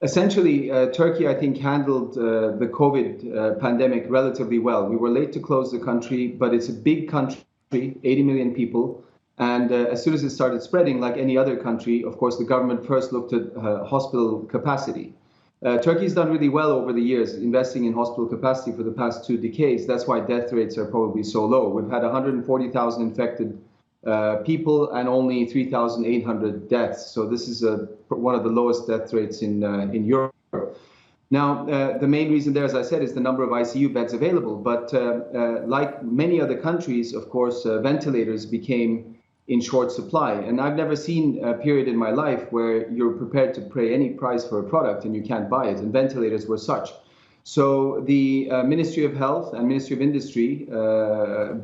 Essentially, Turkey, I think, handled the COVID pandemic relatively well. We were late to close the country, but it's a big country, 80 million people. And as soon as it started spreading, like any other country, of course, the government first looked at hospital capacity. Turkey's done really well over the years, investing in hospital capacity for the past 2 decades. That's why death rates are probably so low. We've had 140,000 infected people and only 3,800 deaths. So this is one of the lowest death rates in Europe. Now, the main reason there, as I said, is the number of ICU beds available. But like many other countries, of course, ventilators became in short supply. And I've never seen a period in my life where you're prepared to pay any price for a product and you can't buy it. And ventilators were such. So the Ministry of Health and Ministry of Industry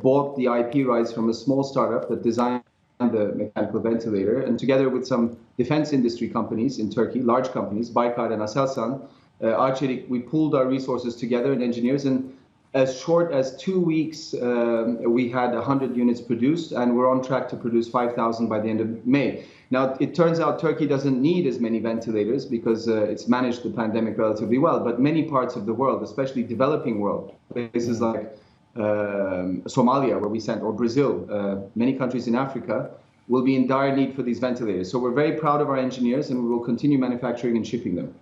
bought the IP rights from a small startup that designed the mechanical ventilator. And together with some defense industry companies in Turkey, large companies, Baykar and Aselsan, Arçelik, we pooled our resources together and engineers. And as short as 2 weeks, we had 100 units produced, and we're on track to produce 5,000 by the end of May. Now, it turns out Turkey doesn't need as many ventilators because it's managed the pandemic relatively well, but many parts of the world, especially developing world, places like Somalia, where we sent, or Brazil, many countries in Africa, will be in dire need for these ventilators. So we're very proud of our engineers, and we will continue manufacturing and shipping them.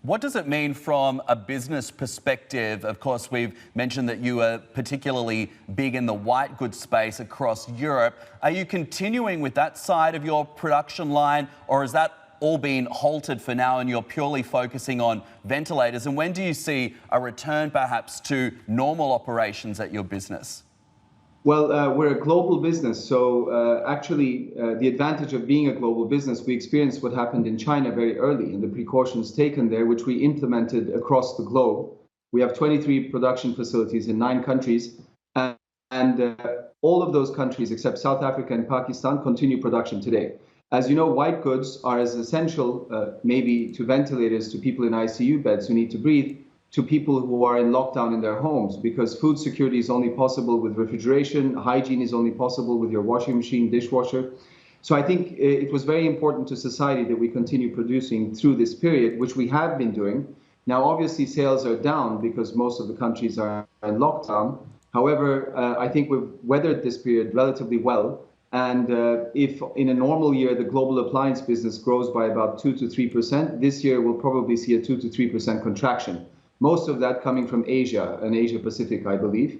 What does it mean from a business perspective? Of course, we've mentioned that you are particularly big in the white goods space across Europe. Are you continuing with that side of your production line, or has that all been halted for now and you're purely focusing on ventilators? And when do you see a return perhaps to normal operations at your business? Well, we're a global business, so actually the advantage of being a global business, we experienced what happened in China very early and the precautions taken there, which we implemented across the globe. We have 23 production facilities in 9 countries, and all of those countries except South Africa and Pakistan continue production today. As you know, white goods are as essential maybe to ventilators, to people in ICU beds who need to breathe, to people who are in lockdown in their homes, because food security is only possible with refrigeration, hygiene is only possible with your washing machine, dishwasher. So I think it was very important to society that we continue producing through this period, which we have been doing. Now, obviously, sales are down because most of the countries are in lockdown. However, I think we've weathered this period relatively well. And if in a normal year, the global appliance business grows by about 2 to 3%, this year we'll probably see a 2 to 3% contraction. Most of that coming from Asia and Asia Pacific, I believe.